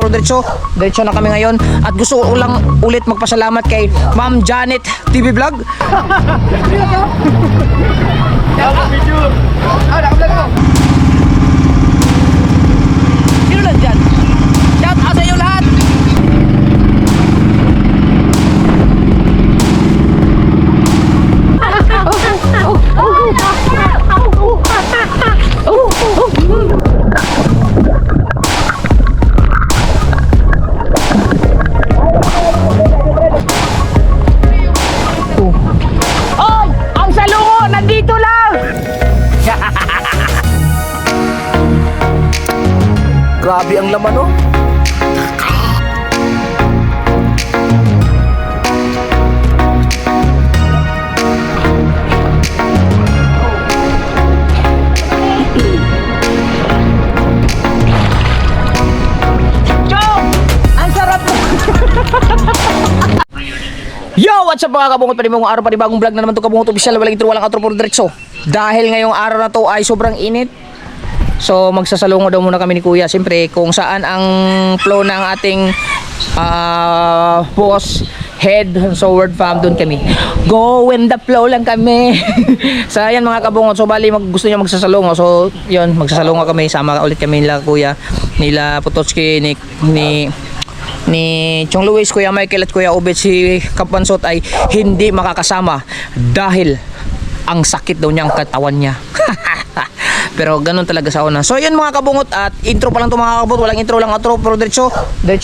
Diretso na kami ngayon at gusto ko lang ulit magpasalamat kay Ma'am Janet TV Vlog. Sino lang dyan? Shout out sa iyo lahat! Grabe ang laman, oh. Ang sarap. Yo, what's up mga kabungot? Panibagong araw, panibagong vlog na naman ito, Kabungot Official. Walang intro, walang outro, puro diretso. Dahil ngayong araw na to ay sobrang init, so magsasalungo daw muna kami ni Kuya. Siyempre kung saan ang flow ng ating boss head, so word fam, doon kami go when the flow lang kami. So ayan mga kabungot, so bali gusto niya magsasalungo, so yun, magsasalungo kami, sama ulit kami nila Kuya, nila Potocki, ni Chong Luis, Kuya Michael at Kuya Obet. Si Kapansot ay hindi makakasama dahil ang sakit daw niya ang katawan niya. Pero ganun talaga sa una. So yun mga kabungot, at intro pa lang ito mga kabungot, walang intro lang outro, pero diretso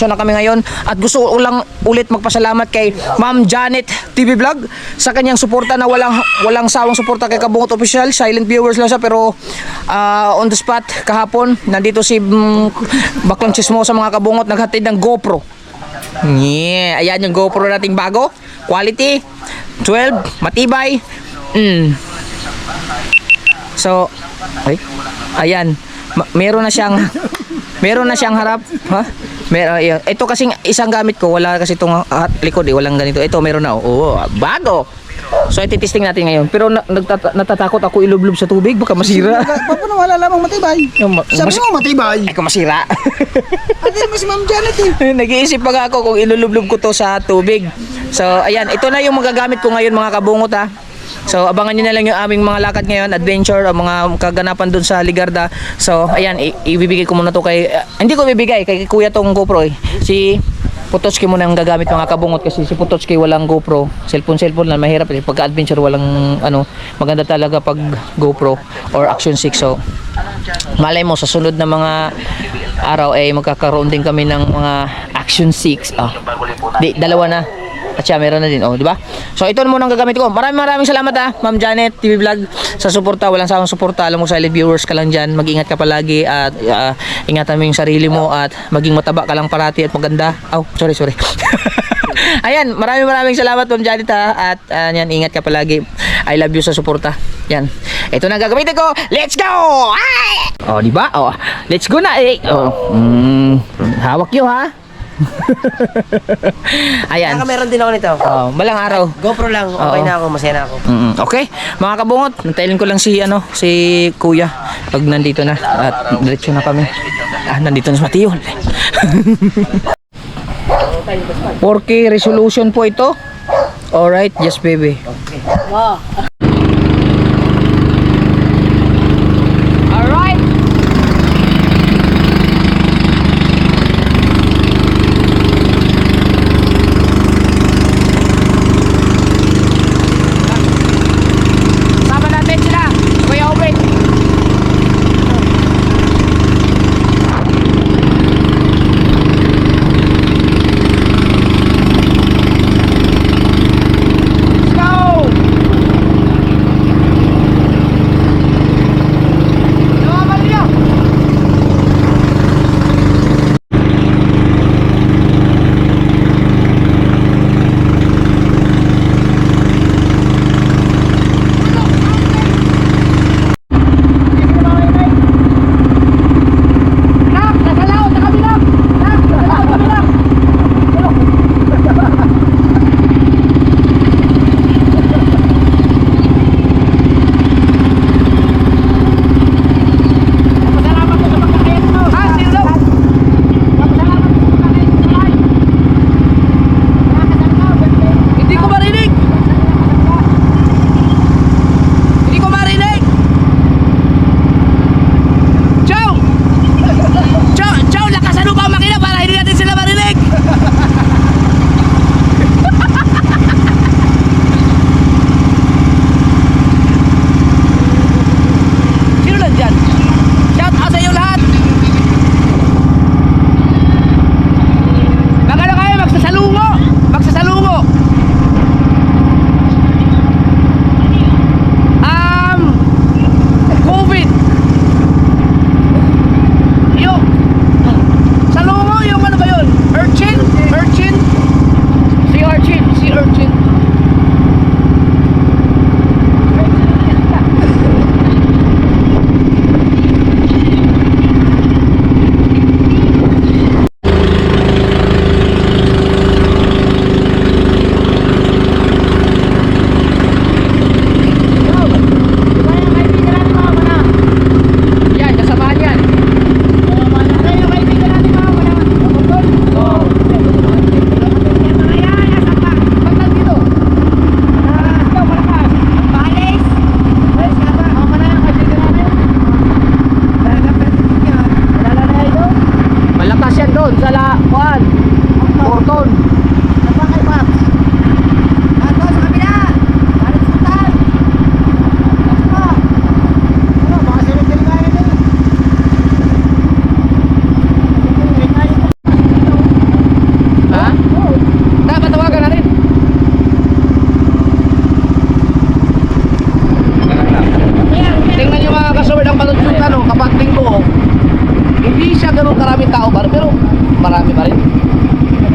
na kami ngayon at gusto ko lang ulit magpasalamat kay Ma'am Janet TV Vlog sa kanyang suporta na walang sawang suporta kay Kabungot Official. Silent viewers lang siya, pero on the spot kahapon nandito si Baklang Chismosa mga kabungot, naghatid ng GoPro. Yeah, ayan yung GoPro nating bago, quality 12, matibay. So, ayan, meron na siyang harap, ha? Ito kasing isang gamit ko, wala kasi itong likod, walang ganito. Ito meron na, bago. So ititesting natin ngayon. Pero natatakot ako ilublob sa tubig, baka masira. Paano wala lamang matibay? Sabi mo matibay. Ay, kung masira. Ate mo si Ma'am Janet eh. Nag-iisip pa ako kung ilulublob ko to sa tubig. So ayan, ito na yung magagamit ko ngayon mga kabungot, ha. So abangan nyo na lang yung aming mga lakad ngayon, adventure, o mga kaganapan dun sa Ligarda. So ayan, ibibigay ko muna to kay, hindi ko ibibigay kay Kuya tong GoPro eh. Si Potocki muna ang gagamit mga kabungot, kasi si Potocki walang GoPro. Cellphone na mahirap eh. Pagka adventure walang maganda talaga pag GoPro or Action 6. So malay mo sa sunod na mga araw ay magkakaroon din kami ng mga Action 6. Dalawa na. At siya meron na din, di ba? So ito na muna ang gagamit ko. Maraming salamat, ha, Ma'am Janet TV Vlog, sa suporta. Walang sawang suporta. Alam mo, silent viewers ka lang dyan. Mag-ingat ka palagi at ingatan mo yung sarili mo at maging mataba ka lang parati at maganda. Sorry. Ayan, maraming salamat, Ma'am Janet, ha. At yan, ingat ka palagi. I love you sa suporta. Yan. Ito na ang gagamitin ko. Let's go! Ay! Di ba? Let's go na eh. Hawak yun, ha. Ayan. Meron din ako nito. Malang araw. GoPro lang, okay na ako, masaya na ako. Okay, mga kabungot, nantayin ko lang si Kuya pag nandito na, at diretso na kami. Nandito na si Mateo. 4K resolution po ito. Alright, yes baby. Okay. Wow.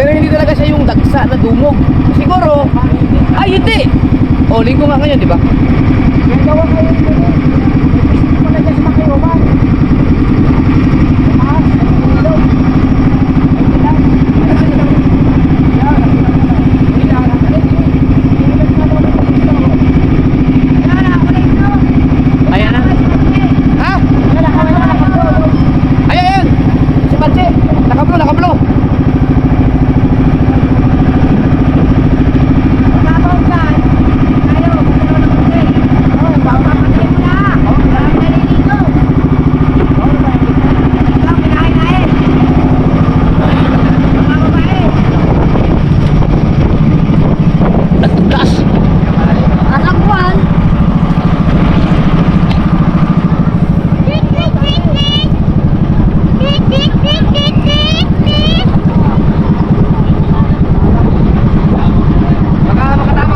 Pero hindi talaga siya yung dagsa na dumog. Siguro, ay hindi. O, linggo nga ngayon, di ba? Yan daw ang kayo dito. Gusto ko na dyan sa Makiroman. Ayan na. Ha? Ayan, ayan. Si Panche. Nakablo, nakablo. At gas.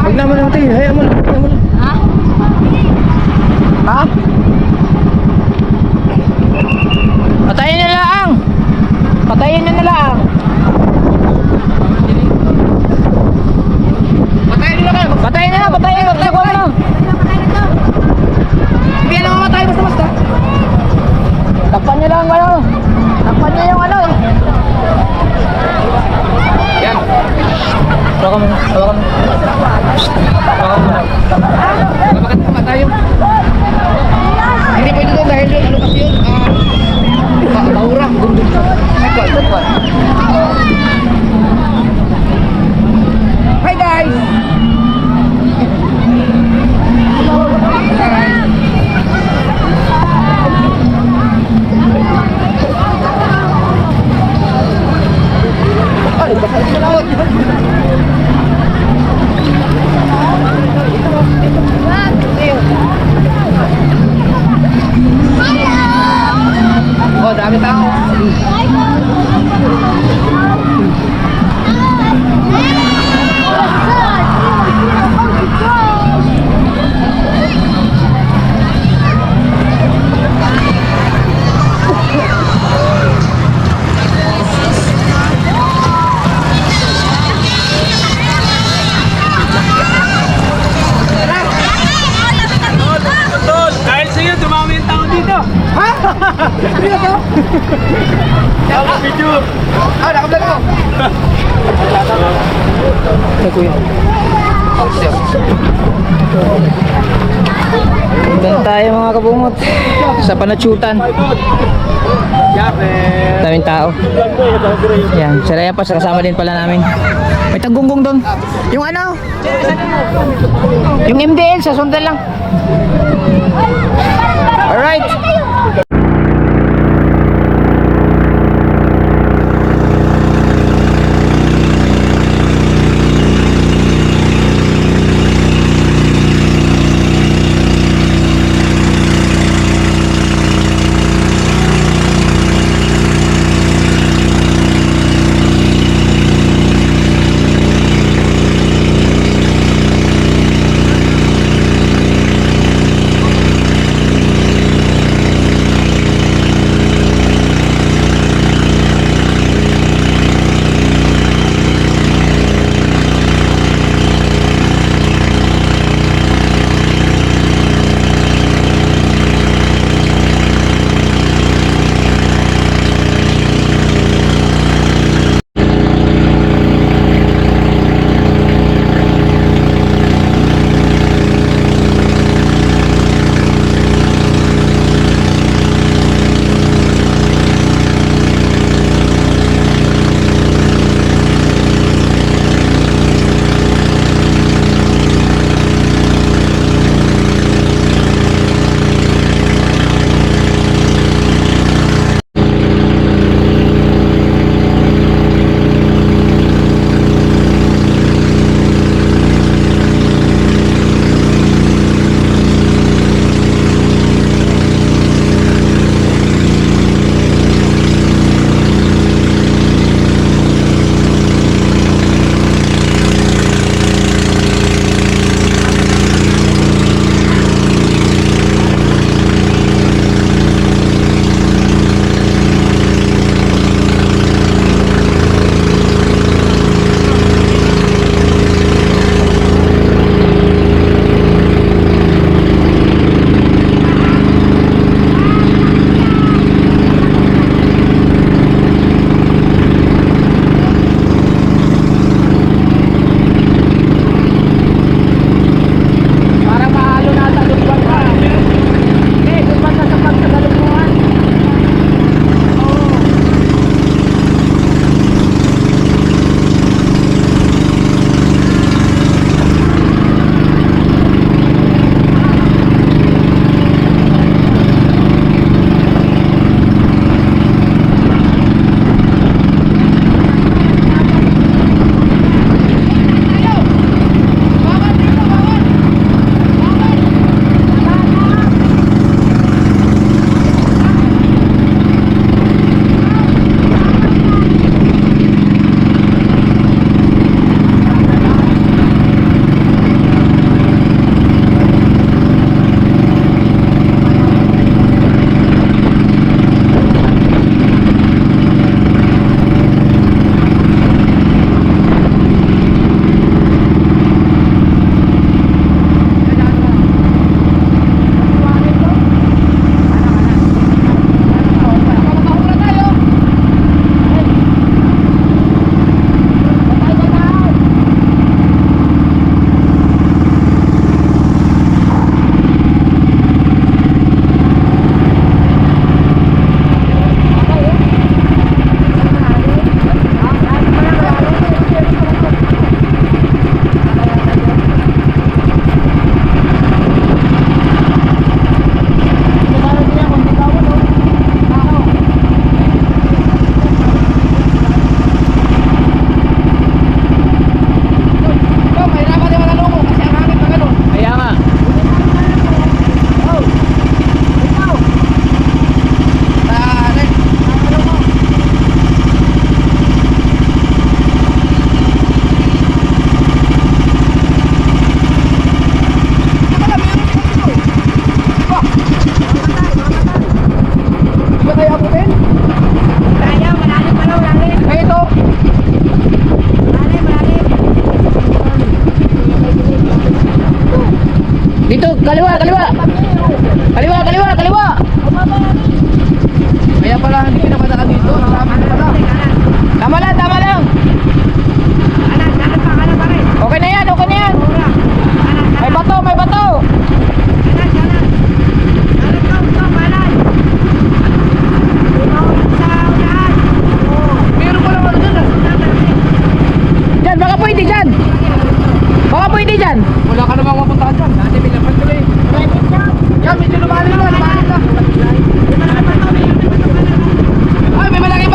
Huwag naman natin. Hayaan mo lang. Hayaan mo lang. Ha? Patayin na lang. Patayin na lang. Patayin na lang. Patayin na lang. Patayin na lang. Kuha mo lang. Hindi na mamatay basta-basta. Takpan niyo lang ano. Takpan niyo yung ano. Yan. Hawakan mo. Hawakan mo. Hawakan mo. Bakit mamatay yun? Hindi pwede doon dahil yun. Ano kasi yun? Maura. Gundong. Nagwan. Nagwan. Hi guys! Ay, baka ito na. Oh, dami tao. Dahil sa'yo, dumami yung tao dito. Ha? Hindi na to? Video. Ah, nakablog ako. Ay, kuya. Doon tayo mga kabungot sa Panachutan. Daming tao. Yan, si Rhea pa, kasama din pala namin. May taggunggong doon. Yung ano? Yung MDL, sa sundan lang. Alright. Dito, kaliwa, kaliwa. Kaliwa, kaliwa, kaliwa. Kaya pala hindi pinapadaan dito. Tama lang, tama lang. Okay na yan, okay na yan. May bato, may bato. Meron pala ano dyan ah. Dyan, baka pwede dyan. Baka pwede dyan. Wala ka namang mapuntahan dyan. Dati may lapan tuloy. Yan, medyo lumalim na, lumalim na. Ay, may malaki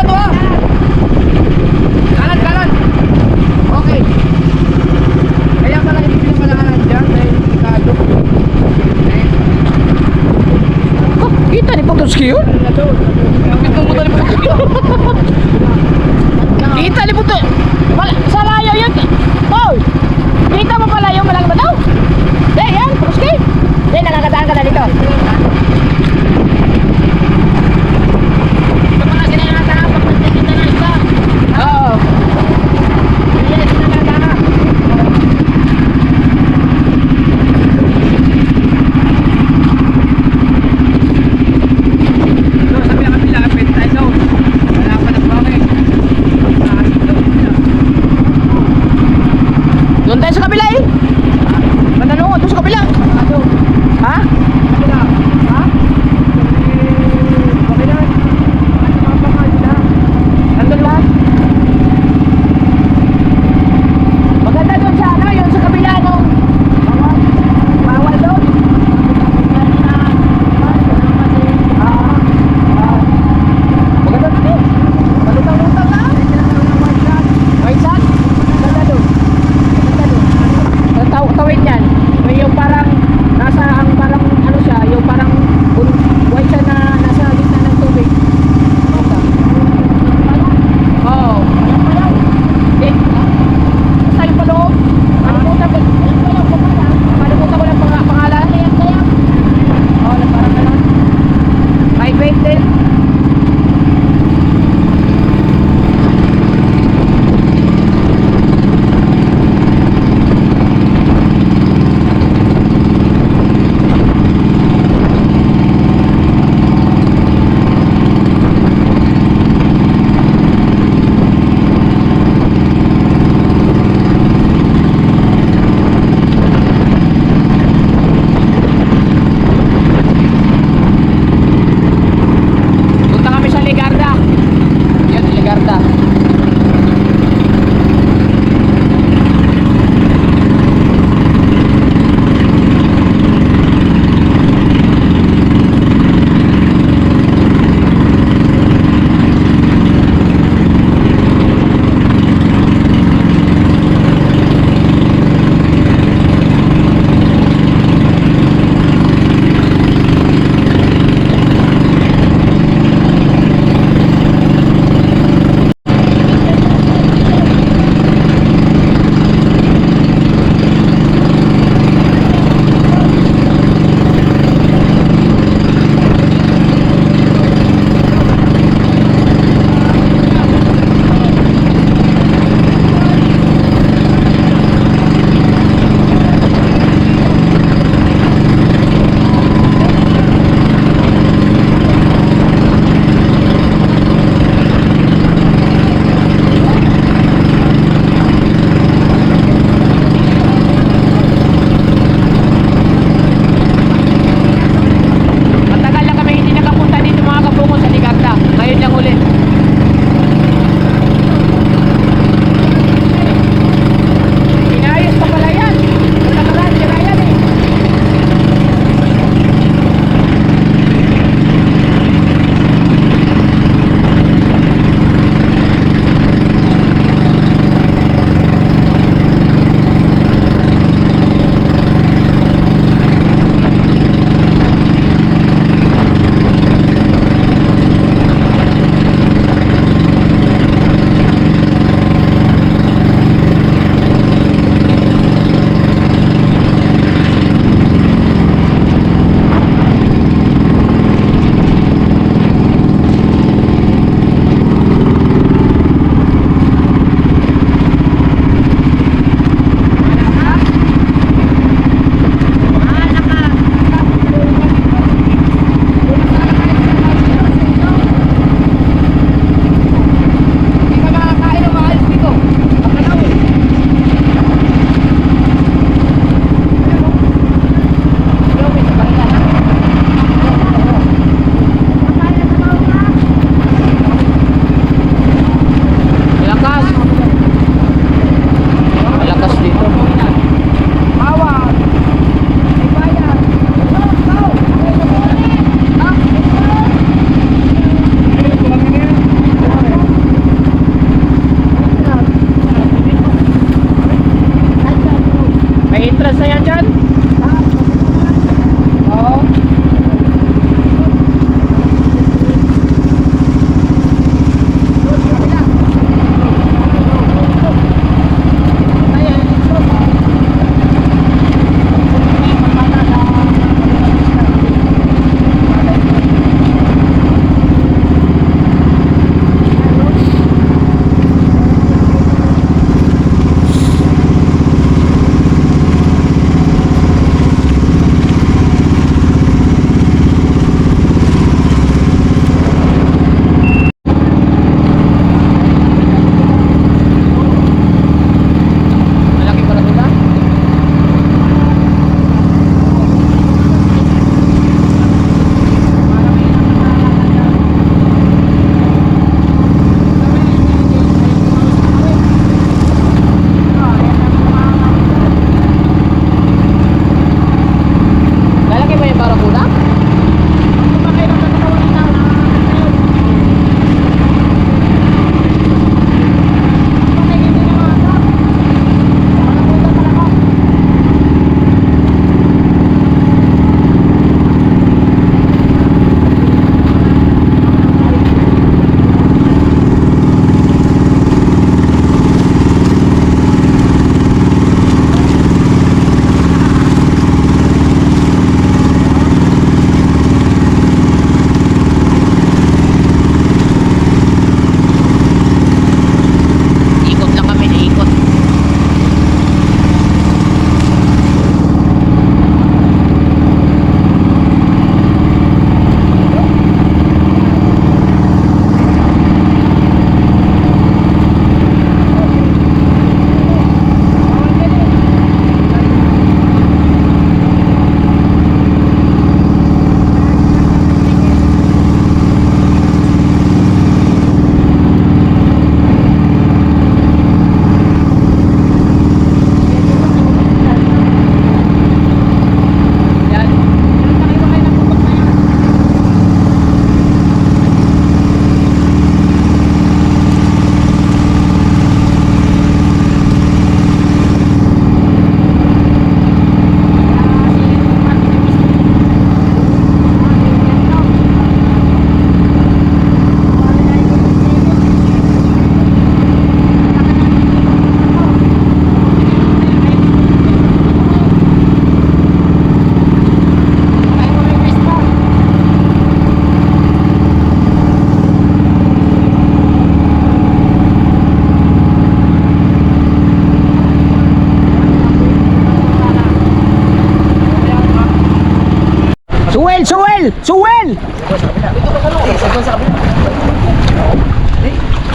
Suwel! Suwel!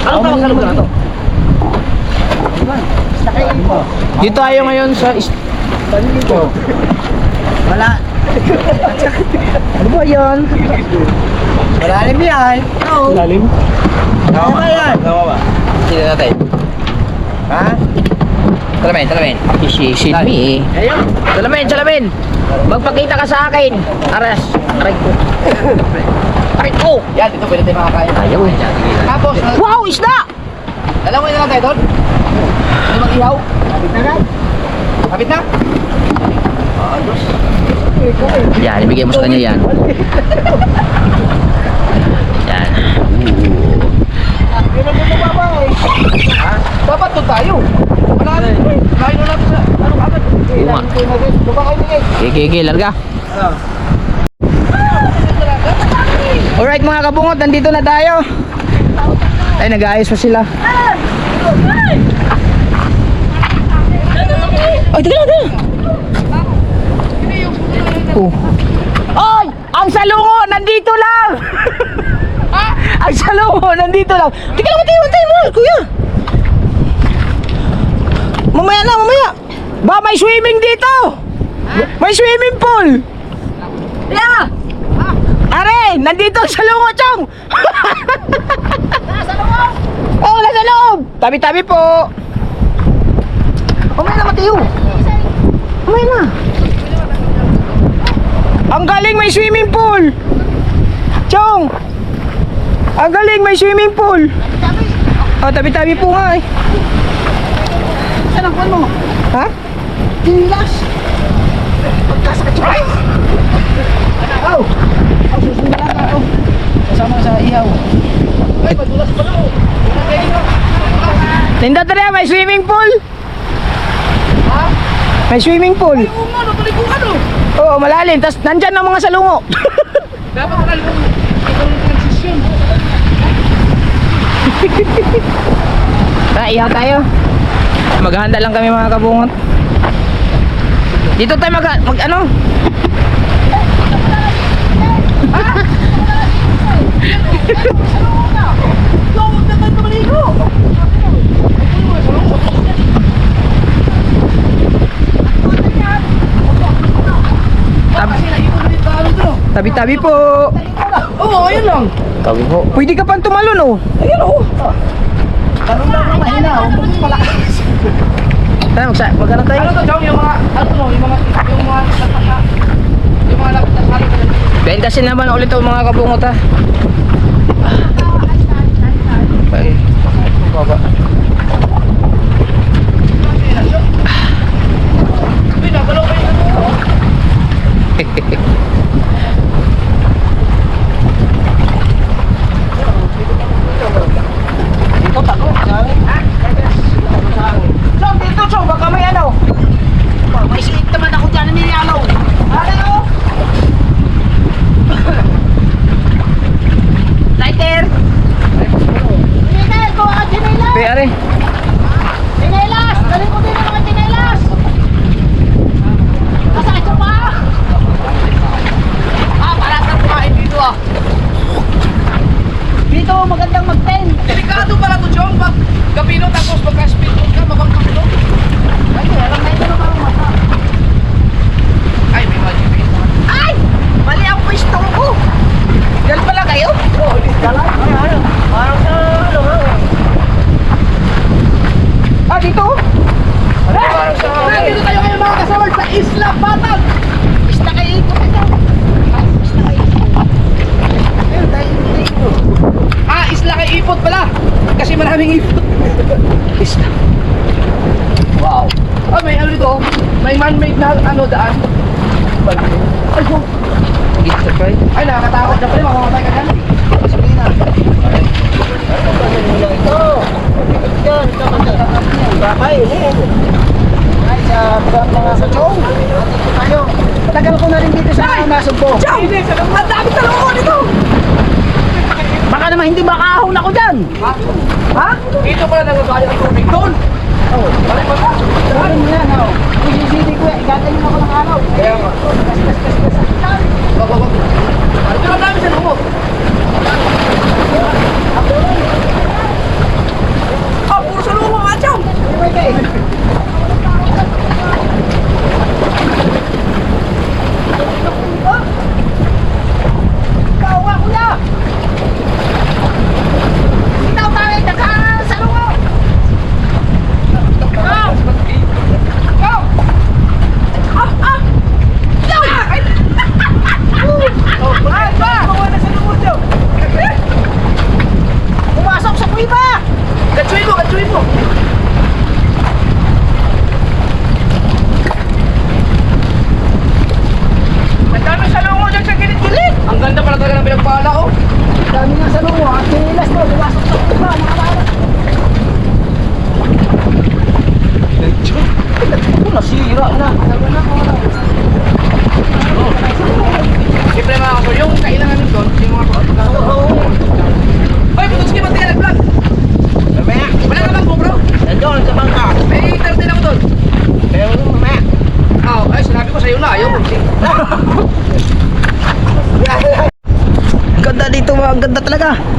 Ano tawag sa lugar na to? Dito tayo ngayon sa Wala. Ano ba yan? Malalim yan. Oo. Lalim. Ano ba yan? Sino natin? Ha? Salamin. Isisid me eh. Ayun. Salamin. Magpakita ka sa akin. Aras. Aray ko. Yan, dito pwede tayo makakain. Ayaw eh. Tapos, Wow, isda! dalawin na lang tayo doon. Ano mag-ihaw? Kapit na lang. Kapit na? Yan, ibigay mo sa kanya yan. Yan. Dapat doon tayo. Malalim. Kain na natin sa ano agad. Uma. Lupa kayo nigay. Okay, larga. Alright mga kabungot, nandito na tayo. Ay, nag-aayos pa sila. Ay, teka. Oh. Ay! Ang salungo! Nandito lang! Ang salungo! Nandito lang! Teka lang, matay mo, kuya! Mamaya! Ba, may swimming dito! May swimming pool! Yeah! Are! Nandito ang salungo, chong! Nasa loob! Oo, nasa loob! Tabi-tabi po! Mamaya na, Mateo! Mamaya na! Ang galing, may swimming pool! Chong! Ang galing, may swimming pool! Oh, tabi-tabi po nga eh. Saan ang kuwan mo? Ha? Tinilas. Pagkasakit siya. Oh! Ang susunod lang ako. Kasama sa ihaw. Ay, madulas pa na ako. Tinda tara, may swimming pool! Ha? May swimming pool! Oo nga, natalikuan o. Oo, malalim. Tapos nandyan ang mga salungo. Dapat nakalikuan. Ikaw yung transition. Tara, ihaw tayo. Maghahanda lang kami mga kabungot. Dito tayo mag ano? Tabi-tabi po. Oo, ayun lang. Tabi po. Pwede ka pang tumalon oh. Ayun o. Ganun lang ang mahina. Huwag mong palakas. Tara, magkano tayo? Ano to, Jong? Yung mga, ano to, yung mga lapit na sari ka. Bentasin naman ulit ito mga kabungot ha. Ay, baba. Uy, nagalaw kayo na to. Dito, tago. Ha? Chong, dito, Chong. Baka may ano. May siit naman ako dyan na nilalaw. Ano? Lighter! Lighter! Kuha ka chinelas! Pare. Chinelas! Galing ko din ang mga chinelas! Masakit sa pa! Para ka kumain dito ah! Dito, magandang mag-10! Delikado pala to, Chong! Pag gabino tapos pagka-speed ka, mabangkang to! Ay, alam na ito naman ang mata! Ay, may mga GPS naman! Ay! Mali ang pwesto ko! Yan pala kayo? Oo, diskalan. Ano? Parang sa ano ha? Ah, dito? Parang sa... Dito tayo ngayon mga kasawal sa Isla Batag! Isla kayo ito ito. Isla kayo ito. Ayun, tayo ito. Isla kayo ipot pala. Kasi maraming ipot. Isla. Wow. May ano dito. May man-made na ano daan. Ay, so. Ay, nakakatakot na pala. Makamatay ka dyan. Sabihin na. Ito. Yan. Bakay. Ay, sa Chong. Dito tayo. Tagal ko na rin dito sa Nasugbo. Chong! Ang dami talong dito. Baka naman hindi makahon ako dyan. Ha? Dito pala nagagaya ng tubig doon. Oo. Balik ba? Balik mo yan. Sisili ko yan. Igagayin ako ng araw. Kaya nga. Gas. Wag.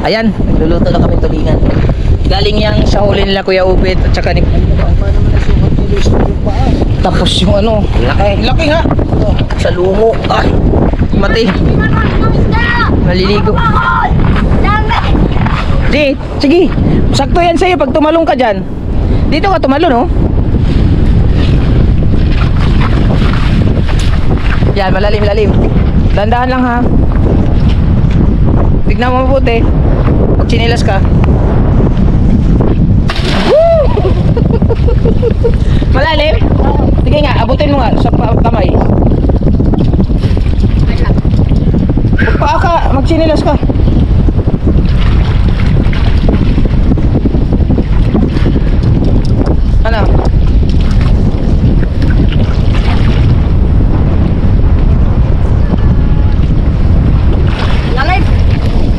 Ayan, nagluluto na kami tulingan. Galing yang sa huli nila Kuya Ubit at saka ni... Tapos yung ano, laki nga. Sa lumo. Ay, mati. Maliligo. Di, sige. Sakto yan sa'yo pag tumalong ka dyan. Dito ka tumalon, oh. Yan, malalim. Dandahan lang, ha. Tignan mo mabuti. Pag chinilas ka. Woo! Malalim? Sige nga, abutin mo nga sa kamay. Magpaa ka, magchinilas ka. Ano?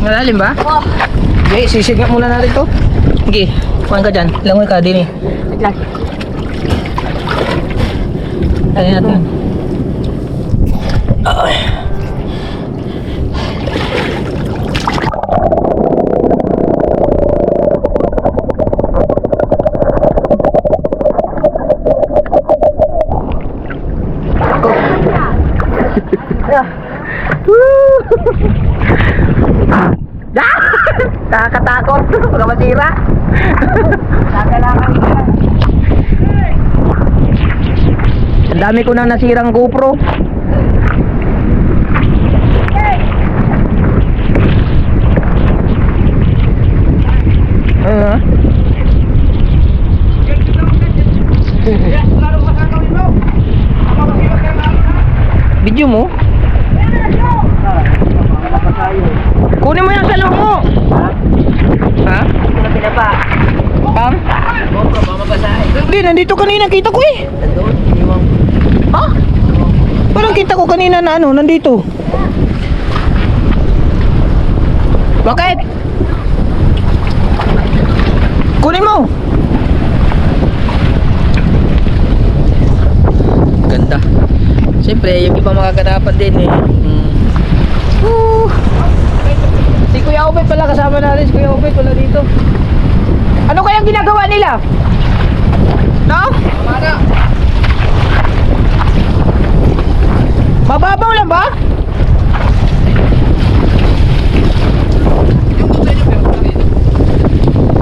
Malalim ba? Oh. Okay, sisid nga muna natin to. Sige, kuhan ka dyan. Langoy ka din eh. Kaya natin. Ay. Nakakatakot. Baka matira. Ang dami ko nang nasirang GoPro. Video mo? Kunin mo yung salong mo. Ha? Pang? Hindi, nandito kanina kita ko eh. Ha? Parang kita ko kanina na ano, nandito. Bakit? Kunin mo. Ganda. Siyempre, yung iba makaganapan din eh. Si Kuya Obet pala, kasama natin si Kuya Obet pala dito. Ano kayang ginagawa nila? No? Mababaw lang ba?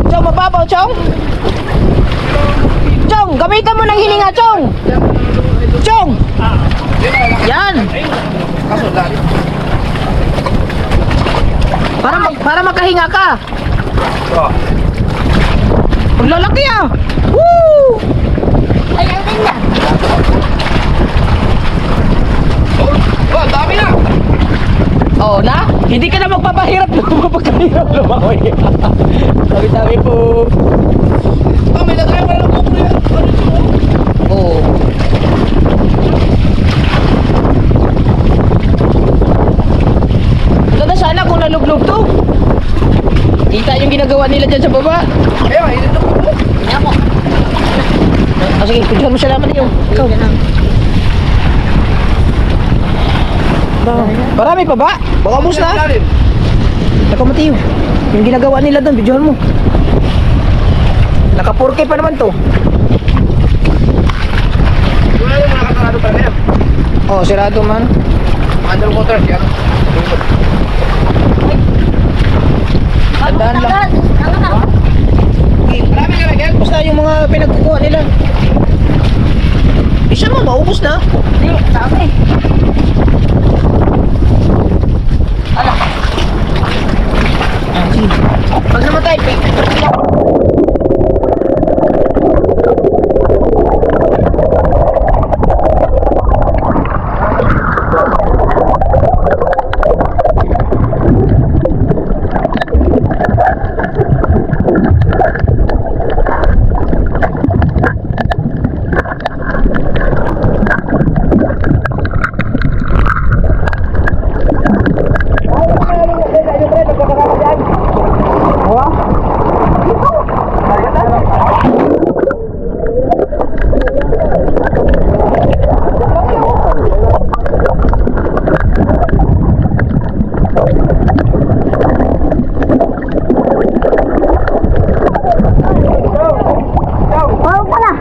Chong, mababaw, Chong? Chong, gamitan mo ng hininga, Chong! Chong! Yan! Para makahinga ka. Ang lalaki ah. Woo! Ay, ang ganda. Oh, dami na! Oh, na? Hindi ka na magpapahirap magpapahirap lumakoy. Dami-dami po. Oh, may lagay pa lang po yan. Ano ito? Oh. Ganda sana kung nalublob to. Kita yung ginagawa nila dyan sa baba. Kaya, hindi ito po. Ako. Ah, sige, pidyohan mo siya naman yun. Ikaw. Marami pa ba? Baka ubos na. Nakamati yun. Yung ginagawa nila doon, pidyohan mo. Naka 4K pa naman to. Wala yung mga katarado pa na yan. Oh, sirado man. Underwater, yan. Tandaan lang. Marami ka na yan. Basta yung mga pinagkukuha nila. Isa mo, maubos na. Hindi, sabi. Ah, sige. Pag namatay,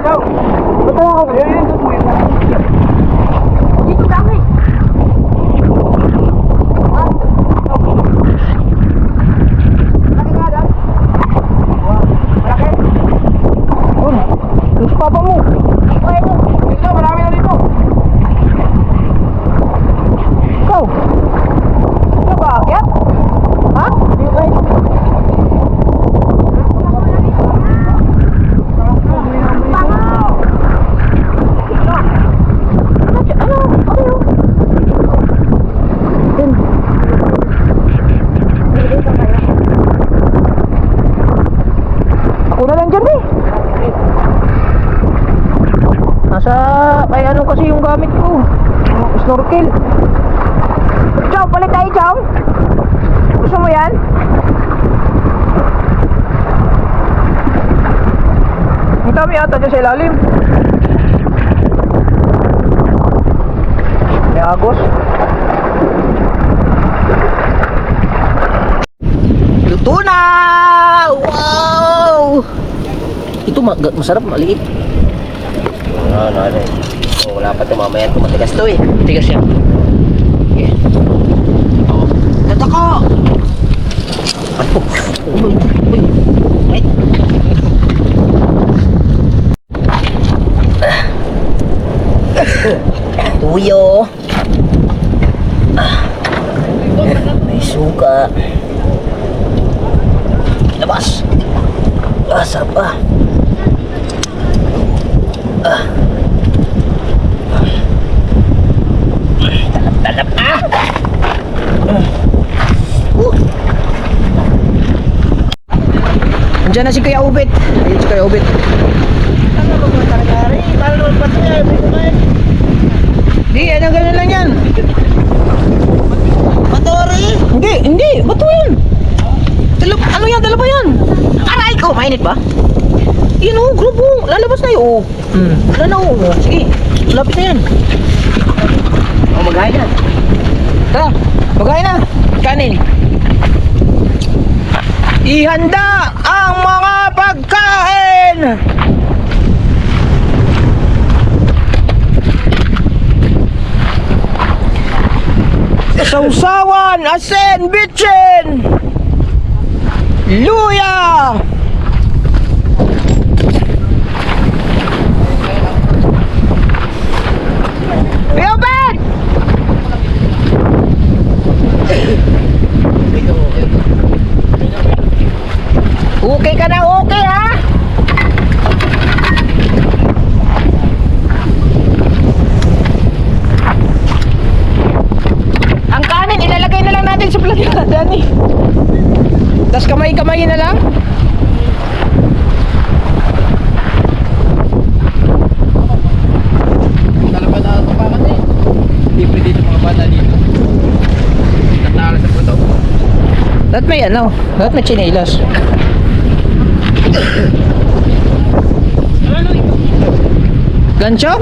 Ikaw! Ba't ako? Ayun, doon mo yun. Dito dami! Malaki nga dyan? Malaki? Doon! Doon sa papa mo! Ayun! Dito, marami na dito! Ikaw! Ikaw ba aakyat? Ha? Dito kayo! Ako na lang dyan eh. Nasa, ay ano kasi yung gamit ko. Snorkel. Chow, palit tayo, Chow. Gusto mo yan? Ang dami ata dyan sa ilalim. May agos. Luto na! Wow! Ito masarap, maliit. Oh, wala pa ito mamaya. Tumatigas to eh. Tigas yan. Okay. Oh. Tataka! Ano? Ay. Tuyo. May suka. Labas. Sarap pa. Talap ah! Andiyan na si Kuya Ubit. Ayun si Kuya Ubit. Ano ba mga talaga? Paano naman pa ito? Hindi, ano ganun lang yan. Matori! Hindi. Bato yan. Ano yan? Dala ba yan? Aray ko! Mainit ba? Yun o, grupo. Lalabas na yun. Wala na o. Sige, lapit na yan. Maghain na. Tara, magayin na. Kanin. Ihanda ang mga pagkain. Sausawan, asin, bitchin, luya. Robert! Okay ka na, okay ha? Ang kanin, ilalagay na lang natin sa plagyan, Dani. Tapos kamay-kamay na lang. Talaga na tapakan eh. Hindi pwede yung mga bata dito. Tatala sa puto. Lahat may ano, lahat may chinelas. Gancho?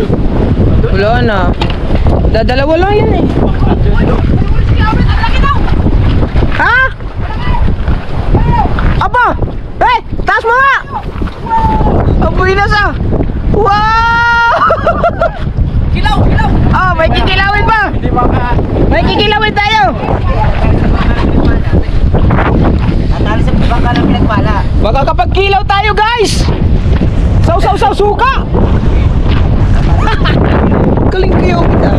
Wala na. Dadalawa lang yan eh. Ha? Aba! Eh! Taas mo nga! Apoy na sa! Wow! Kilaw! Kilaw! Ah, may kikilawin pa! Hindi baka... May kikilawin tayo! Natali sa baka ng pinagpala. Baka kapag kilaw tayo guys! Saw suka! Galing kayo kita.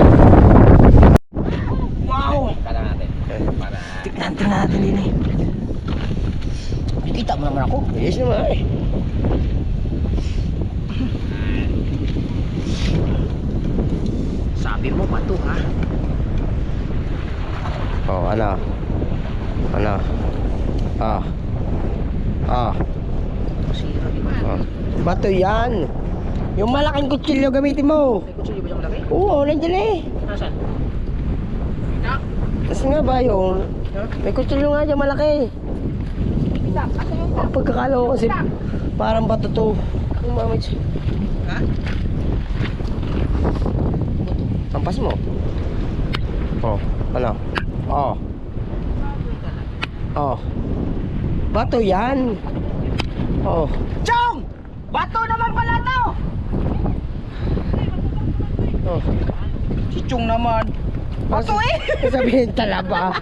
Wow! Kala natin. Para... Tignan natin din eh. Kita mo naman ako. Yes naman eh. Sabi mo pa to ha? Oh, ano? Ano? Ah. Masira di ba? Ah. Bato yan. Yung malaking kutsilyo gamitin mo. May kutsilyo ba siyang malaki? Oo, nandiyan eh. Nasaan? Kasi nga ba yung... May kutsilyo nga dyan malaki. Ang pagkakala ko kasi parang bato to. Yung mamits. Ha? Ampas mo. Oh, ano? Oh. Oh. Bato yan. Oh. Chong! Bato naman pala to! Chong naman. Bato eh. Sabihin talaba.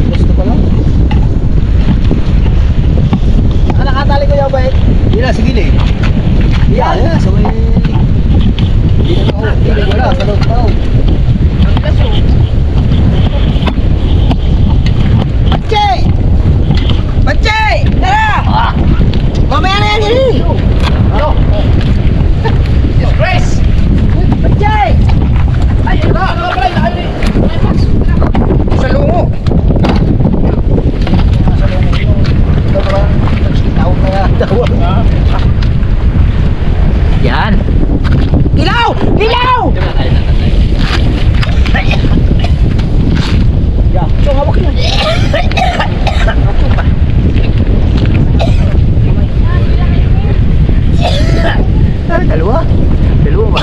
Gusto pa lang. Nakatali ko yung bait. Hindi na, sige le. Yan, yan. So, hindi na ako. Hindi wala. Sa loob tao. Bachay! Bachay! Tara! Mamaya na yan yun. Ano? Disgrace! Bachay! Ay, ito! Ano pala? Ay, sa lungo. Yan. Ilaw! Ilaw! So, hawak yun. Dalawa? Dalawa ba?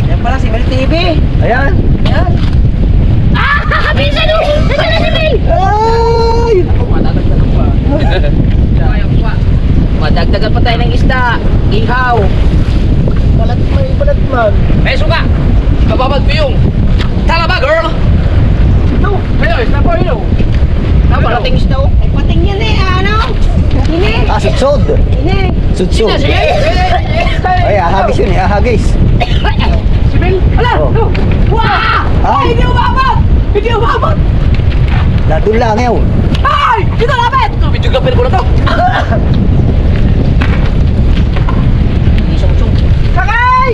Yan pala si Mel TV. Ayan. Yan. Ah! Bisa nyo! Bisa na si Mel! Ay! Matatagdagan pa. Madagdagan pa tayo ng isda. Ihaw. Balat man. May suka! Kababag mo yung talaba, girl! Ito. Ayun, isla po yun. Napalating isda oh. Ay, pating yan eh. Ano? Ini. Ah, sutsod. Ini. Sutsod. Ay, ahagis yun eh. Ahagis. Si Mel. Ala! Oh. Wah! Ah. Ay, hindi umabot! Hindi umabot! Ladun lang yaw. Ay! Dito lapit! Ito, video kapir ko na to. Kakay!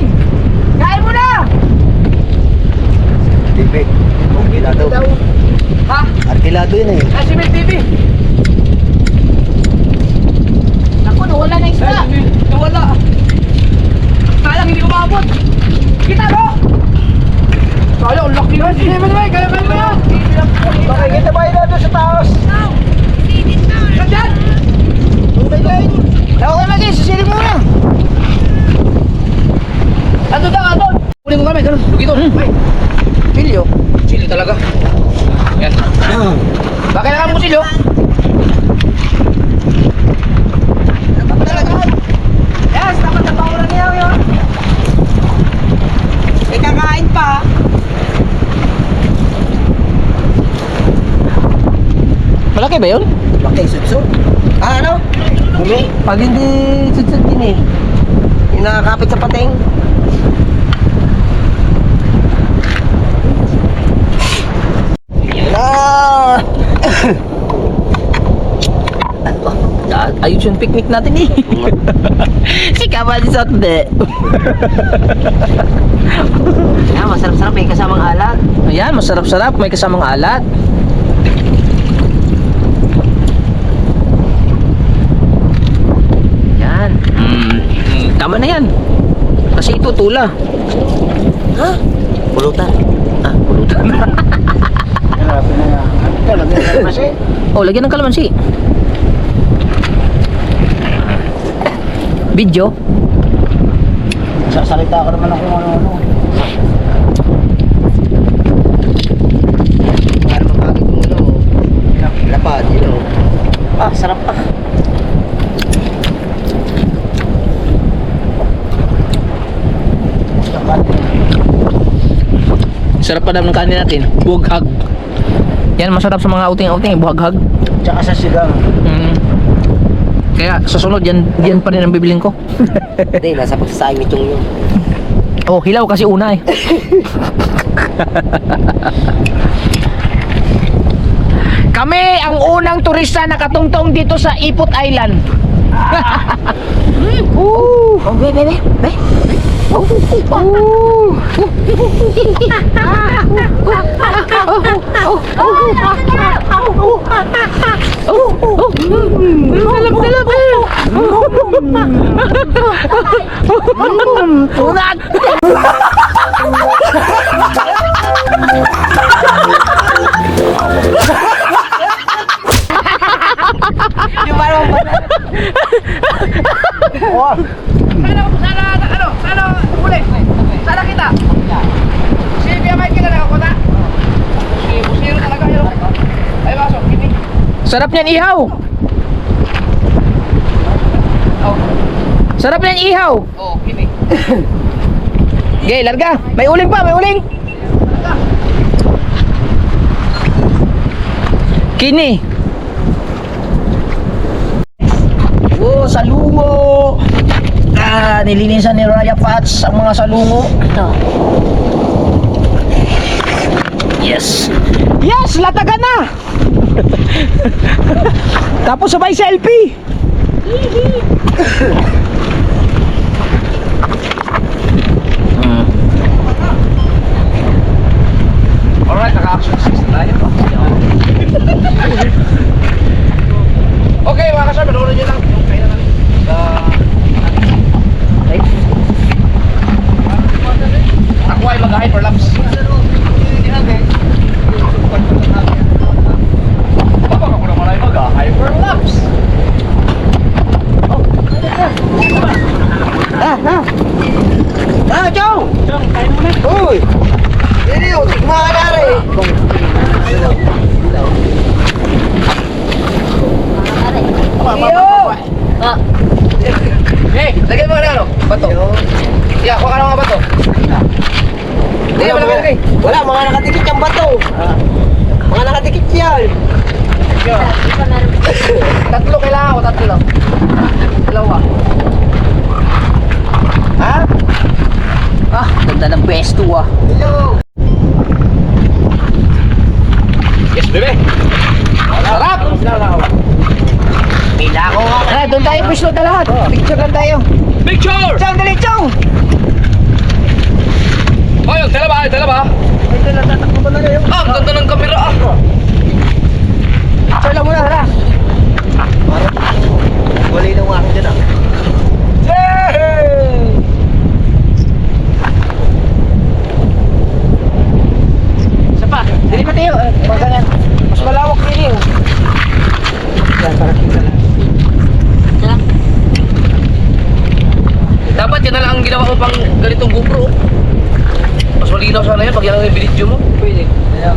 Kain mo na! TV. Arkilado. Ha? Arkilado yun eh. Ay, si Mel TV. Naku, nawala na isda. Nawala. Sayang, hindi umabot. Kita mo? Sayang, ang laki na. Sige, Mel, kaya mo yan. Makikita ba yun doon sa taos? Nandiyan! Okay lagi, susilip mo na. Ando daw, ando. Kunin mo kami, ganun. Dugito. Ay. Silyo. Silyo talaga. Yan. Bakit na mo silyo? Yes, dapat na paulan niya yun. May kakain pa. Malaki ba yun? Laki, sutsod. Ah, ano? Bumi. Pag hindi sudsud din eh. Yung nakakapit sa pating. Ah! Ayos yung picnic natin eh. Si Kamal Sotde. Yan, masarap-sarap. May kasamang alat. Ayan, masarap-sarap. May kasamang alat. Yan. Tama na yan. Kasi ito tula. Ha? Pulutan. Ah, pulutan. Hanapin na nga. Lagyan na kasi. Oh, lagyan ng kalamansi. Video. Sasalita ko naman ako ano-ano. Para mapagod mo lapad, you know. Ah, sarap pa. Sarap pa daw ng kanin natin. Buhaghag. Yan, masarap sa mga outing-outing. Buhaghag. Tsaka sa sigang. Kaya sa sunod, yan pa rin ang bibiling ko. Hindi, nasa pagsasayang itong yun. Oh, hilaw kasi una eh. Kami ang unang turista na katungtong dito sa Ipot Island. Oh, be. Unat! Yung parang Sana huli. Sana kita. Si Pia Mike kita nakakota. Si Busiro talaga yun. Ay, masok. Sarap niyan ihaw. Oh. Sarap ng ihaw. Oo, kini. Okay, larga. May uling pa, may uling. Kini. Oh, salungo. Nilinisan ni Raya Pats ang mga salungo. Yes. Yes, latagan na. Tapos sabay selfie. Alright, naka-action 6 tayo. Okay, mga kasama, panoorin nyo lang. Yung kaya na ako ay mag-hyperlapse. Baka ako naman ay mag-hyperlapse. Chong! Chong, kain mo na. Uy! Hindi yun, mga nari. Hey, lagay mo na ano? Bato. Yeah, kuha ka ng mga bato. Hindi, Wala, malagay. wala, mga nakatikit yung bato. Mga nakatikit yan. Tatlo kailangan ko, tatlo lang. Dalawa. Ha? Ganda ng pesto ah. Hello. Yes, bebe. Sarap! Pila ko nga. Doon tayo pwesto na lahat. Picture lang tayo. Picture! Chong, dali Chong! Oh, yung dala ba? Dala ba? Ito na tatakbo ba na kayo? Ah, ang ganda ng kamera ah. Picture lang muna, hala. Wala yung akin dyan ah. Yay! Isa pa. Dali pa tayo. Ganyan. Mas malawak din yun. Yan, para kita lang. Dapat yan na lang ang ginawa mo pang ganitong GoPro. Mas malinaw sana yan pag yan ang video mo. Pwede. Ayan.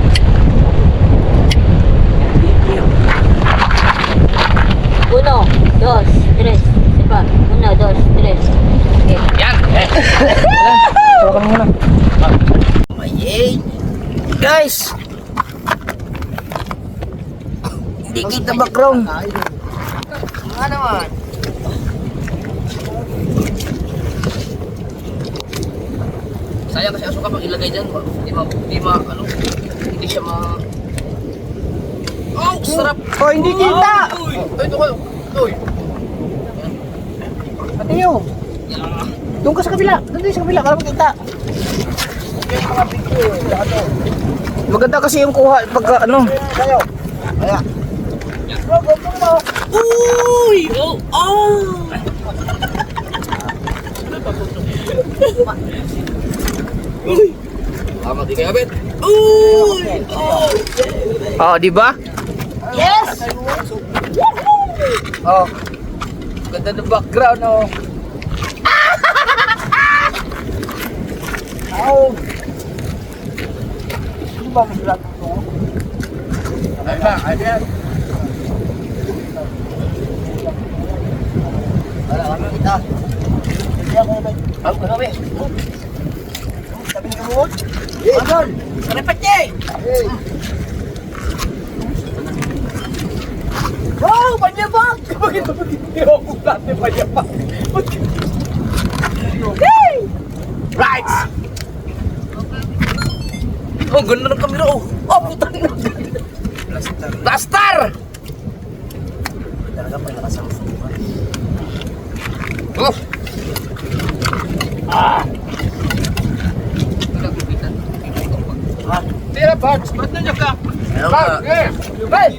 Uno, dos, tres. Sepa. Uno, dos, tres. Okay. Yan! Tawakan mo muna. Yay! Guys! Hindi kita background. Nga naman. Sayang kasi aso kapag ilagay dyan. Hindi siya ma... Oh, sarap! Oh, hindi kita! Ay, ito kayo. Uy! Mateo! Doon ka sa kabila. Doon tayo sa kabila. Kala mo kita. Maganda kasi yung kuha pagka ano. Kayo. Kaya. Uy! Oh! Tama, di kayo abet. Oh, di ba? Yes! Oh. Ganda ng background, oh. Ako. Ano ba mas lahat ito? Ay ba, ay ba. Wala kami kita. Hindi ako ba? Ang kanabi. Sabi niyo mo? Adol! Repat niya eh! Hey! Wow! Panyabak! Bakit hindi ako dati panyabak? Right! Oh, ganda ng kamera oh! Oh, putang ina! Blaster! Talaga pag nakasama sa mga. Oh! Tira, Parks! Ba't nandiyan ka? Ano Parks! ka? Hey!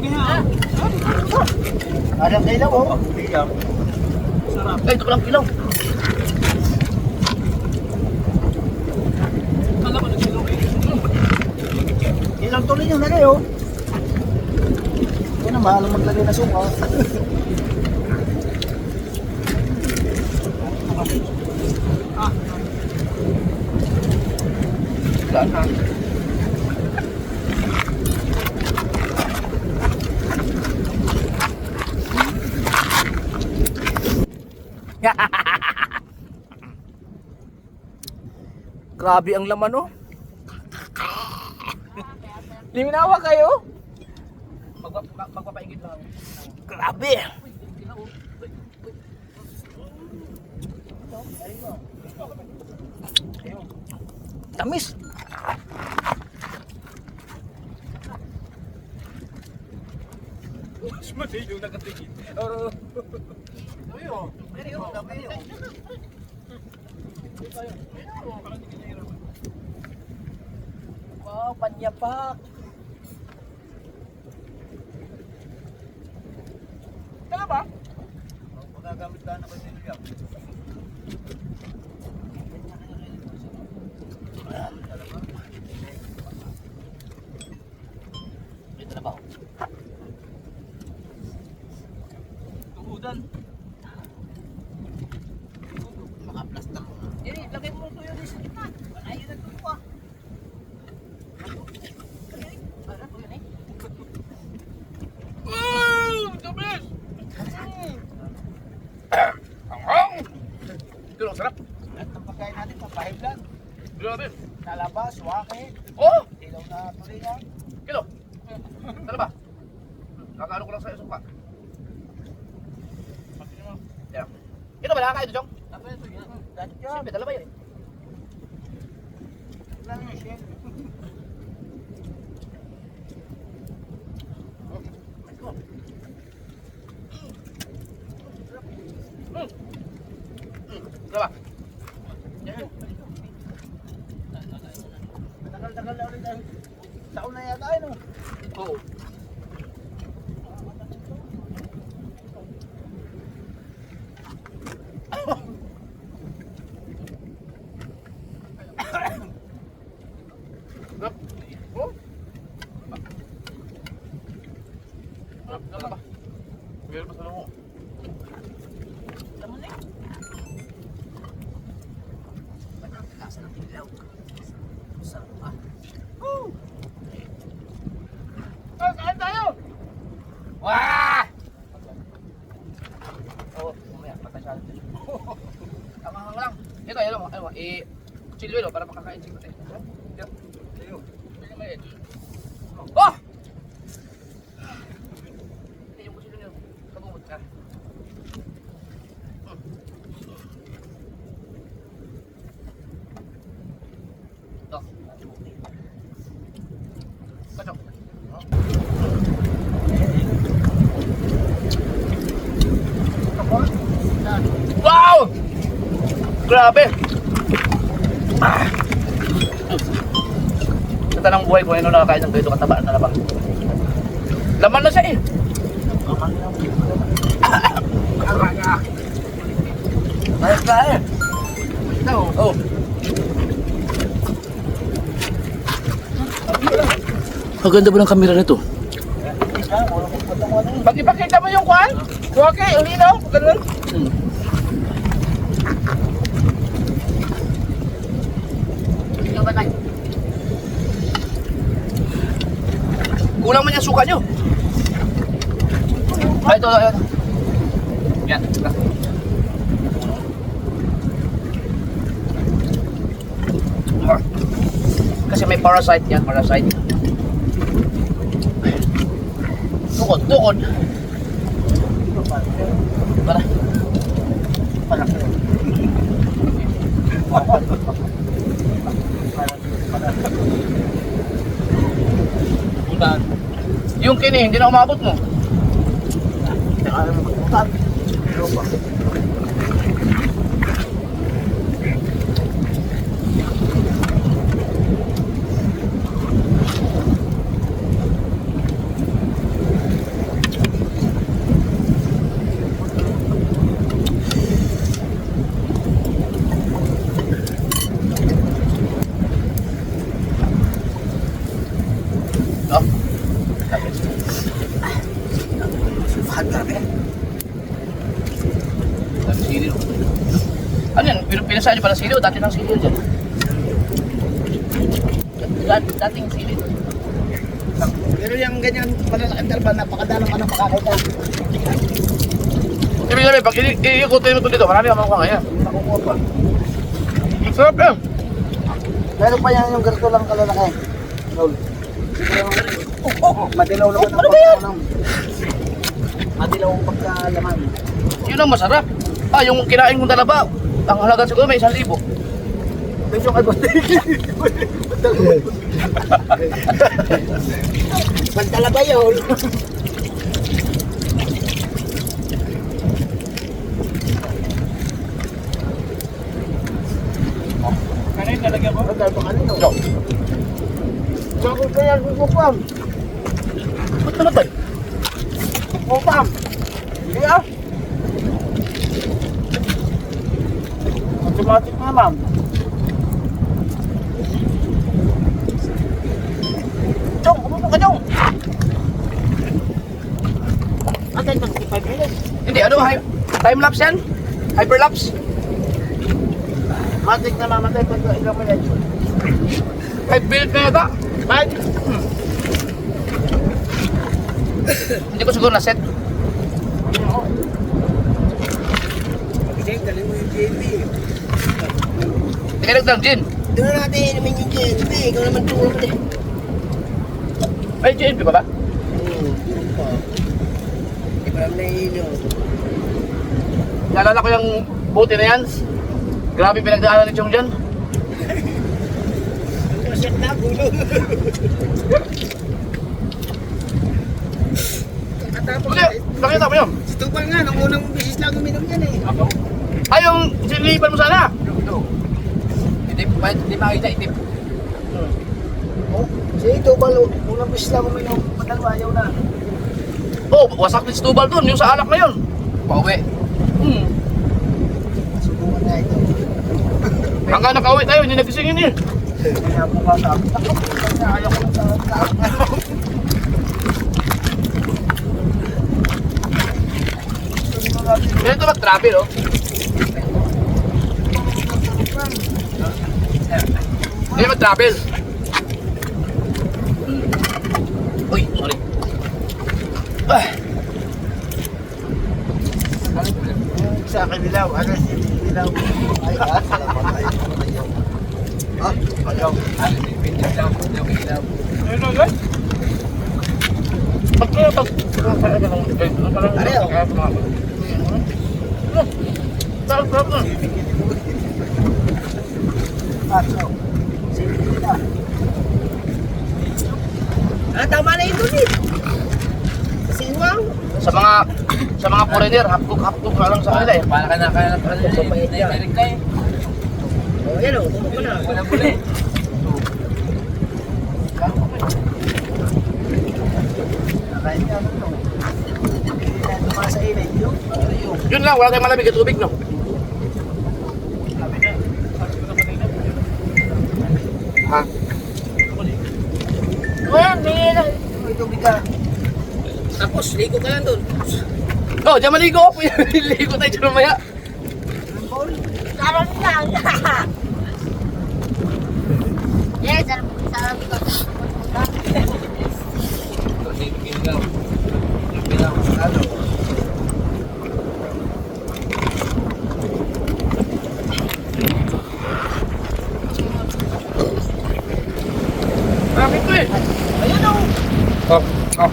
Adam kayo lang oh. Ay, ito ka lang kilaw. Ilang tuloy yung nalay oh. Ito na mahal ang maglagay na suka. Saan na? Grabe ang laman, oh. Liminawa kayo? Magpapaingit lang. Grabe. Tamis. Yung nakatingin. Wow, panyapak. Kaya ba? Magagamit ka na ba nila? Ito na ba? Tuhudan. Maka-plaster. Eh, lagay mo ito yun sa gitna. Ayun na ito pa. Tamis! Ang ito lang, sarap. At ang pagkain natin, papahiblan. Grabe. Nalabas, wake, Oh! ilaw na tulingan. Kilo. Ano ba? Kakaano ko lang sa isang pa. Yeah. Ito ba nakakain ito, Chong? Dahil yan, Siyempre, dalawa yan eh. lang yung shell. Dalawa. Tagal-tagal na ulit dahil taon na yata yun. Oo. Sarap. Oh. Sarap, sarap ba? Meron pa sa loob mo. Laman eh. Lasa ng ilaw. Sarap ah. Ah, saan tayo? Wah! Oh, mamaya, patay sa atin. Tama lang. Ito, ano mo, chilwelo para makakain si Kote. Ayun. Ayun may edge. Oh! Hindi yung kusilyo niyo. Kabumot ka. Ito. Pasok. Wow! Grabe! Sa tanang buhay ko, ano nakakain ng ganito katabaan na ba? Laman na siya eh! Ayos ka eh. Ito, oh. Ang ganda ba ng kamera nito? Pag ipakita mo yung kwan, okay, ang linaw, ganun. Ikaw ba tayo? Kulang man yung suka nyo. Ay, ito. Yan. Kasi may parasite yan, parasite. Tukod, tukod. Para. Para. Yung kini, hindi na umabot mo. Oh. Dami sili. Ano yan? Pinasaan niyo pala sili o dati ng sili yun dyan? Dating sili. Pero yung ganyan malalaking talban, napakadalang ka na makakita. Ibig sabihin, pag iikutin mo ito dito, marami ang makuha ngayon. Nakukuha pa. Ang sarap yan. Meron pa yan yung ganito lang kalalaki. Raul. Madilaw naman ang pagkakalam. Madilaw ang pagkalaman. Yun ang masarap. Ah, yung kinain kong talaba, ang halaga siguro may 1,000. Medyo kay Bote. Pantala ba yun? Kanin talaga mo? Dahil pa kanino? Bakit kaya gugupam? Ba't namatay? Gugupam! Hindi ah! Automatic na ma'am. Chong, umupo ka Chong! Atay, 25 minutes. Hindi, ano, time-lapse yan? Hyperlapse? Matik na mamatay pag ilang minutes. 5 minutes na yata. Mike! Hindi ko siguro na-set. Galing mo yung JB. Tikinig lang, Jin. Doon natin inumin yung JB. Ikaw naman tulog din. May JNP ba ba? Tulog pa. Di pa naman naiinom. Naalala ko yung buti na yan. Grabe pinagdaanan ni Chong dyan. Masyak na, gulong. Hindi, nakita mo yun. Si Tupal nga, nung unang bisis lang uminom yan eh. Ay, yung sinilipan mo sana. Itip, hindi makita itip. Oh, si Tupal, unang bisis lang uminom. Matalo, ayaw na. Oh, wasak ni Stubal dun, yung sa alak na yun. Pauwi. Subukan na ito. Hanggang nakauwi tayo, hindi nagising yun eh. Kaya po ka sabi, ayaw ko lang sa Ganito mag-travel, oh. Hindi mag-travel. Uy, sorry. sa akin dilaw, ano si dilaw? Ay, salamat tayo. Ah, ayaw. Ano ba? Ba't kaya pag... Ariyo. Sarap na. Aso. Sige kita. Ah, tama na ito ni. Siwang. Sa mga foreigner, hapkok na lang sa kanila eh. Para ka na narinig ka eh. Oh, yan o, kumuha na. Wala pula eh. Nakain ka na ito. Hindi na tumasa inay. Yun lang, wala tayong malamig at tubig, no? Ha? Ayan, may lang. May tubig ka. Tapos, ligo ka lang doon. Oh, diyan maligo ako. Ligo tayo dyan mamaya. Sarap lang. Yes, sarap ko. Ano? Bakit ko eh? Ayun o. Oh.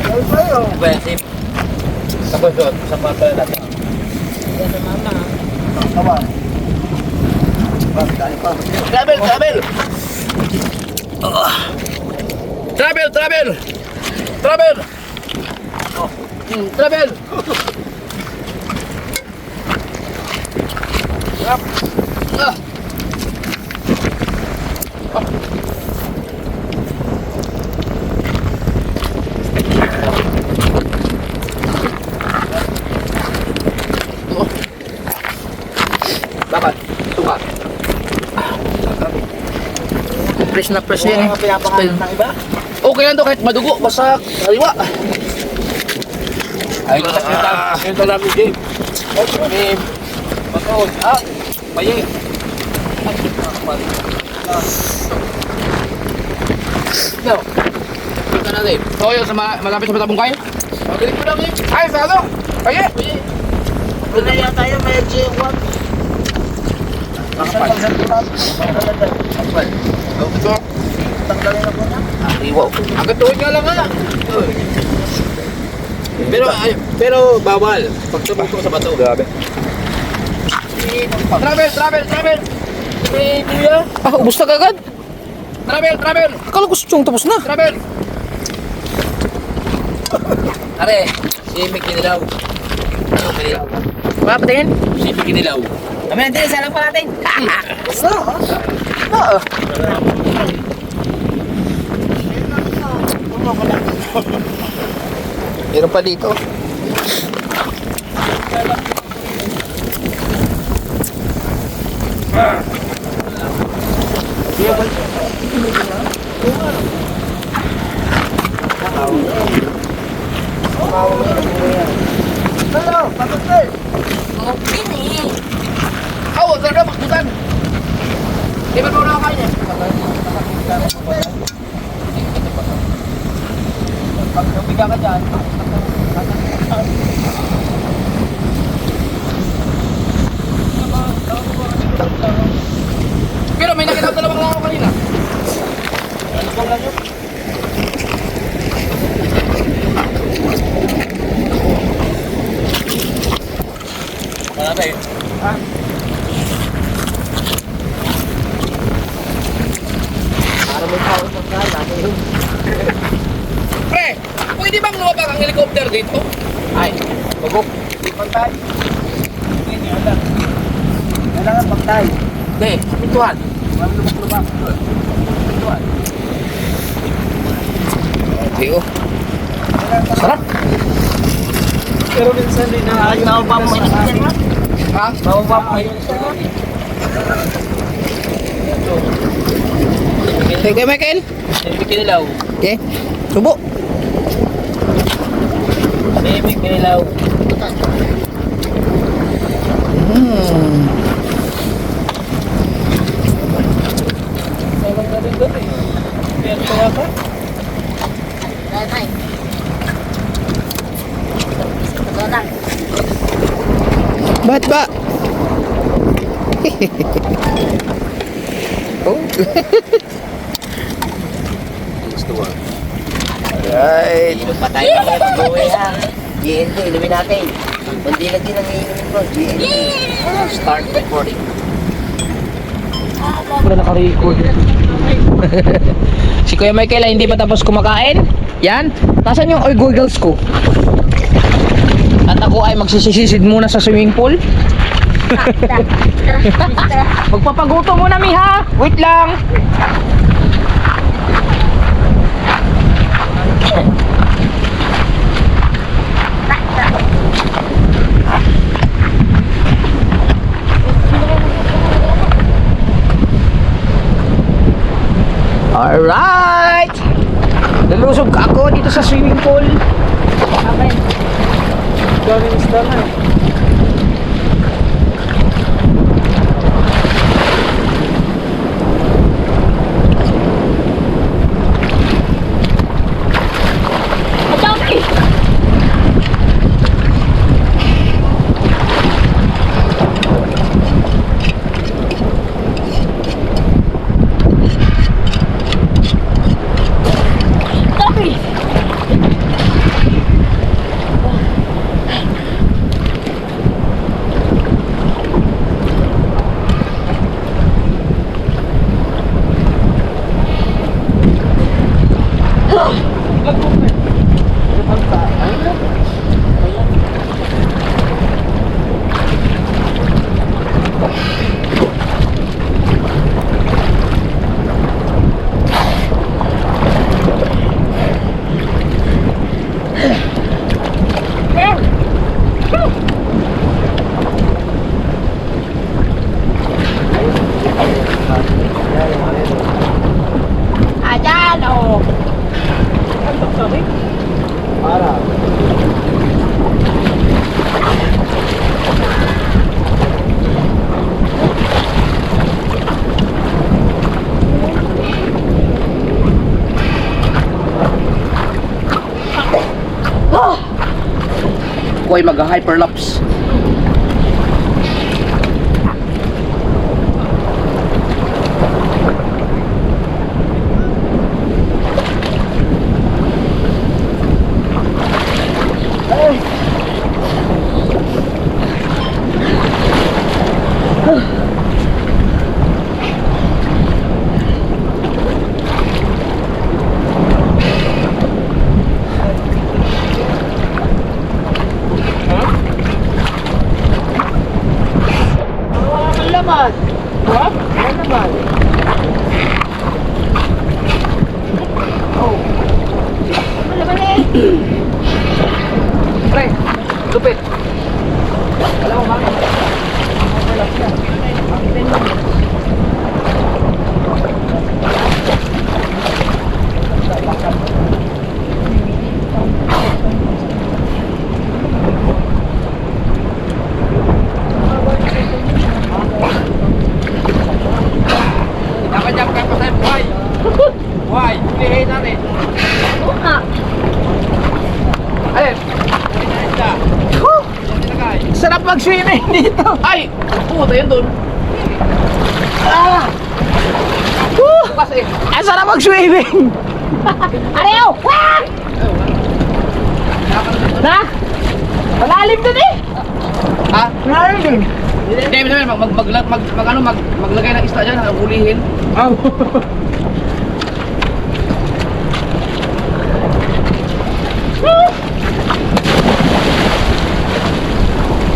Ayun pa yun. Bensim. Tapos doon, sa mga pala natin. Tawa. Bakit tayo pa? Travel! Travel! Travel! Travel! Ah. Dapat, suka. Fresh na fresh yan eh. Mga pinapangalan ng iba? Okay lang to kahit madugo, basta kaliwa. Ay, ito namin Dave. Dave. Patood. Ah, mayi. No. Punta na Dave. So yun, sa malapit sa Batabong kayo? Magaling ko lang eh. Ay, sa ano? Paye. Doon na yata yung may G1. Ito. Iwaw. Agad tuwid nga lang nga. Pero bawal. Pag tumutong sa bato. Grabe. Travel. Kuya. Ah, ubos na kagad. Travel. Akala ko yung tapos na. Travel. Are, si Mick Kinilaw. Wala pa tingin? Si Mick Kinilaw. Kami natin, isa lang pa natin. Meron pa dito. Oh, sarap makbutan. Di ba mo nakakain eh? Pag nabiga ka dyan, pero may nakita ko dalawang lang ako kanina. Ano bang lang yun? Ano natin? Ha? Para may tao sa kala. Pre, pwede bang lumabag ang helicopter dito? Ay, bagok. Pantay. Hindi, wala. Kailangan pantay. Hindi, pintuan. Walang lubak-lubak. Pintuan. Okay, oh. Sarap. Pero minsan din na ayaw pa mo Ha? Bababa mo yun. Okay, Kuya Michael. Hindi kinilaw. Okay. Subo. Hindi kinilaw. Nanay. Ito lang. Ba't ba? Oh. Alright. Inom pa tayo ng pag-uwi ha. GND, inumin natin. Hindi na din ang iinumin ko. GND. Start recording. Wala naka-record. Si Kuya Michael ay hindi pa tapos kumakain. Yan. Tasan yung oy goggles ko? At ako ay magsisisisid muna sa swimming pool. Magpapaguto muna, Miha. Wait lang. Alright. Nalusog ako dito sa swimming pool. Daming isda na eh. Madami! Dami! Ayan o! Para. Ako ay mag-hyperlapse. Lupit. Alam mo bakit? Overlap siya. Dapat jump ka pa tayo, buhay. Buhay, hulihin natin. Oo nga. Alin? Isda. Sinagay. Sarap mag-swimming dito. Ay! Pumunta yun dun. Ah! Woo! Bukas eh. Ang sarap mag-swimming. Areo! Ah! Na? Malalim din eh. Ha? Malalim din. Hindi, ibig sabihin, maglagay ng isda dyan, hulihin. Oh.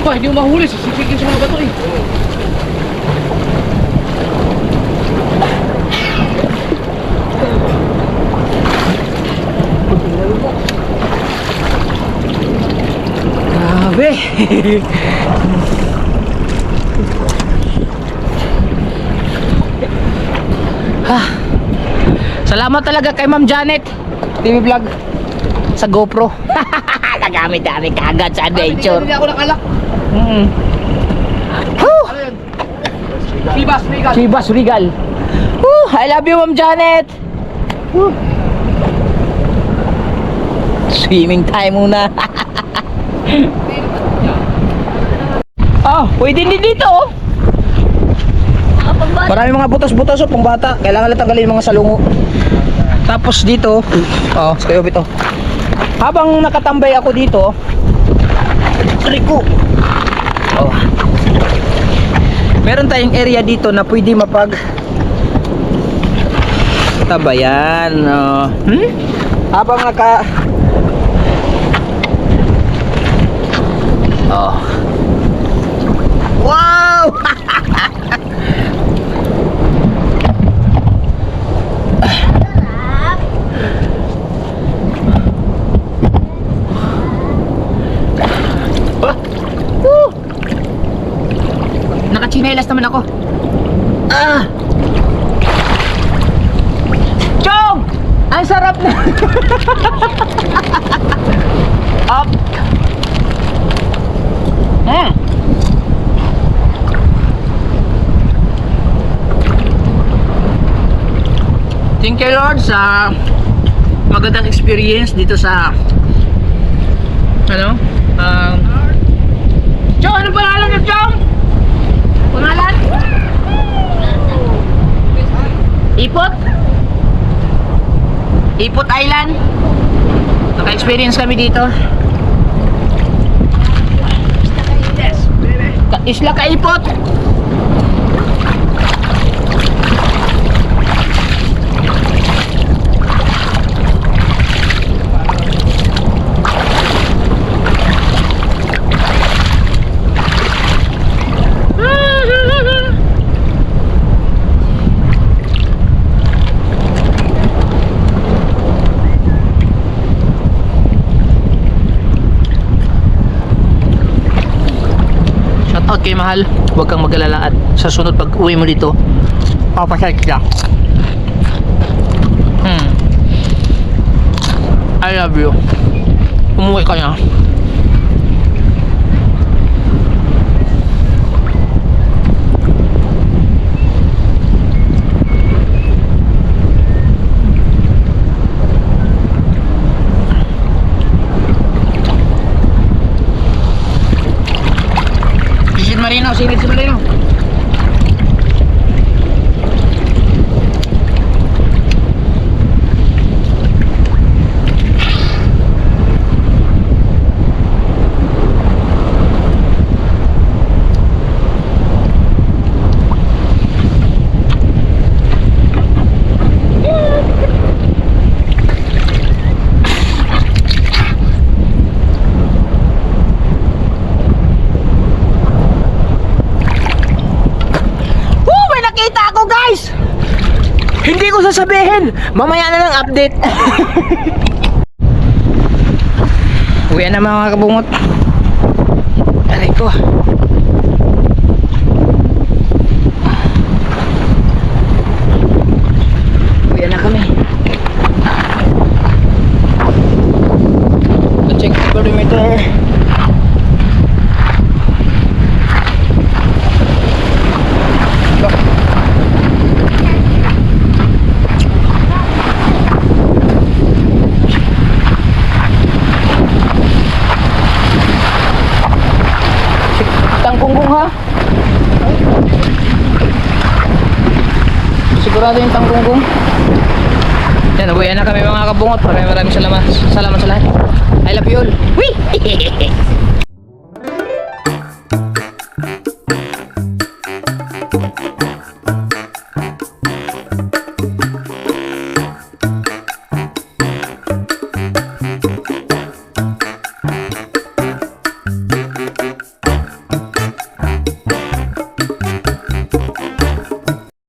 Pa, hindi mo mahuli, sisipigin sa mga bato eh. Grabe. Salamat talaga kay Ma'am Janet TV Vlog sa GoPro. Nagamit-gamit kagad sa adventure. Hindi ako nakalak. Whew! Ano yun? Sibas, Regal. Chivas Regal. Whew! I love you, Ma'am Janet. Whew! Swimming time muna. Pwede din dito oh. Kapag Marami mga butas-butas oh, pang bata. Kailangan lang tanggalin yung mga salungo. Tapos dito, sa kayo ito. Habang nakatambay ako dito, Rico. Oh. Meron tayong area dito na pwede tabayan. Habang Wow! Nakachinelas naman ako. Chong! Ang sarap na. Up. Thank you Lord sa magandang experience dito sa Chong, ano pangalan niyo, Chong? Pangalan? Ipot? Ipot Island? Naka-experience kami dito. Isla Kaipot. Okay, mahal, huwag kang mag-alala at sa sunod pag uwi mo dito papasal kita. I love you. Umuwi ka na. Marino, singit si Marino. Hindi ko sasabihin. Mamaya na lang update. Uwi na mga kabungot. Aray ko. Uwi na kami. Check the perimeter. Tangkunggong ha? Sigurado yung tangkunggong. Yan, uwi na kami mga kabungot. Maraming salamat sa lahat. I love you all. Wee!